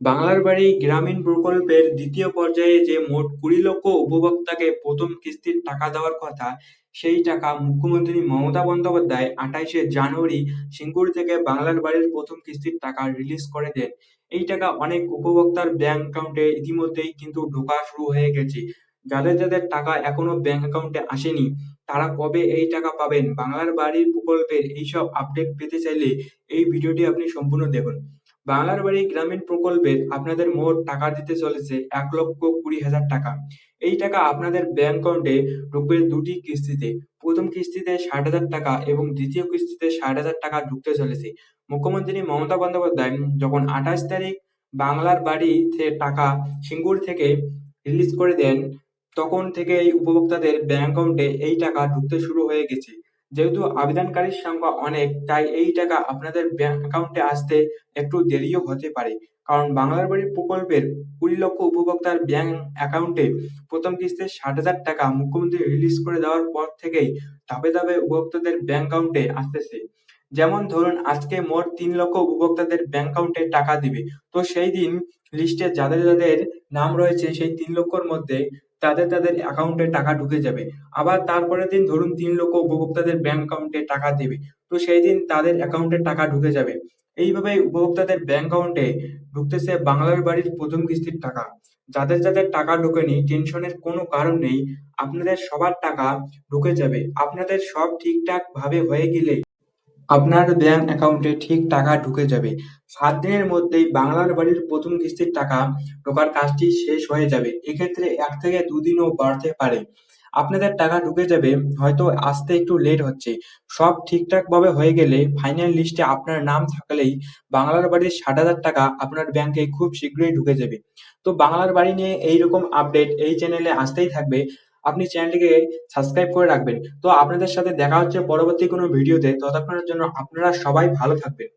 বাংলার বাড়ি গ্রামীণ প্রকল্পের দ্বিতীয় পর্যায়ে যে মোট ২০ লক্ষ উপভোক্তাকে প্রথম কিস্তির টাকা দেওয়ার কথা, সেই টাকা মুখ্যমন্ত্রী মমতা বন্দ্যোপাধ্যায় ২৮শে জানুয়ারি সিঙ্গুর থেকে বাংলার বাড়ির প্রথম কিস্তির টাকা রিলিজ করে দেন। এই টাকা অনেক উপভোক্তার ব্যাংক অ্যাকাউন্টে ইতিমধ্যেই কিন্তু ঢোকা শুরু হয়ে গেছে। যাদের যাদের টাকা এখনো ব্যাংক অ্যাকাউন্টে আসেনি, তারা কবে এই টাকা পাবেন, বাংলার বাড়ির প্রকল্পের এইসব আপডেট পেতে চাইলে এই ভিডিওটি আপনি সম্পূর্ণ দেখুন। বাংলার বাড়ি গ্রামীণ প্রকল্পের আপনাদের মোট টাকা দিতে চলেছে ১,২০,০০০ টাকা। এই টাকা আপনাদের ব্যাংক অ্যাকাউন্টে ঢুকবে দুটি কিস্তিতে। প্রথম কিস্তিতে ৬০,০০০ টাকা এবং দ্বিতীয় কিস্তিতে ৬০,০০০ টাকা ঢুকতে চলেছে। মুখ্যমন্ত্রী মমতা বন্দ্যোপাধ্যায় যখন ২৮ তারিখ বাংলার বাড়ি টাকা সিঙ্গুর থেকে রিলিজ করে দেন, তখন থেকে এই উপভোক্তাদের ব্যাংক অ্যাকাউন্টে এই টাকা ঢুকতে শুরু হয়ে গেছে। যেহেতু আবেদনকারীর সংখ্যা অনেক, তাই এই টাকা আপনাদের ব্যাংক অ্যাকাউন্টে আসতে একটু দেরিও হতে পারে। কারণ বাংলার বাড়ি প্রকল্পের ২০ লক্ষ উপভোক্তার ব্যাংক অ্যাকাউন্টে প্রথম কিস্তির ৬০,০০০ টাকা মুখ্যমন্ত্রী রিলিজ করে দেওয়ার পর থেকেই ধাপে ধাপে উপভোক্তাদের ব্যাংক অ্যাকাউন্টে আসতেছে। যেমন ধরুন, আজকে মোট ৩ লক্ষ উপভোক্তাদের ব্যাংক অ্যাকাউন্টে টাকা দিবে। তো সেই দিন লিস্টে যাদের যাদের নাম রয়েছে সেই ৩ লক্ষর মধ্যে তাদের তাদের অ্যাকাউন্টে টাকা ঢুকে যাবে। আবার তারপরের দিন ধরুন ৩ লক্ষ উপভোক্তাদের ব্যাংক অ্যাকাউন্টে টাকা দেবে। তো সেই দিন তাদের অ্যাকাউন্টে টাকা ঢুকে যাবে। এইভাবে উপভোক্তাদের ব্যাংক অ্যাকাউন্টে ঢুকতেছে বাংলার বাড়ির প্রথম কিস্তির টাকা। যাদের যাদের টাকা ঢোকেনি, টেনশনের কোনো কারণ নেই। আপনাদের সবার টাকা ঢুকে যাবে। আপনাদের সব ঠিকঠাক ভাবে হয়ে গেলে আপনার ব্যাংক অ্যাকাউন্টে ঠিক টাকা ঢুকে যাবে। ৭ দিনের মধ্যেই বাংলার বাড়ির প্রথম কিস্তির টাকা ঢোকার কাজটি শেষ হয়ে যাবে। এক্ষেত্রে ১ থেকে ২ দিনও বাড়তে পারে। আপনাদের টাকা ঢুকে যাবে, হয়তো আসতে একটু লেট হচ্ছে। সব ঠিকঠাকভাবে হয়ে গেলে ফাইনাল লিস্টে আপনার নাম থাকলেই বাংলার বাড়ির ৬০,০০০ টাকা আপনার ব্যাংকে খুব শীঘ্রই ঢুকে যাবে। তো বাংলার বাড়ি নিয়ে এইরকম আপডেট এই চ্যানেলে আসতেই থাকবে। আপনি চ্যানেলটিকে সাবস্ক্রাইব করে রাখবেন। তো আপনাদের সাথে দেখা হচ্ছে পরবর্তী কোনো ভিডিওতে। ততক্ষণের জন্য আপনারা সবাই ভালো থাকবেন।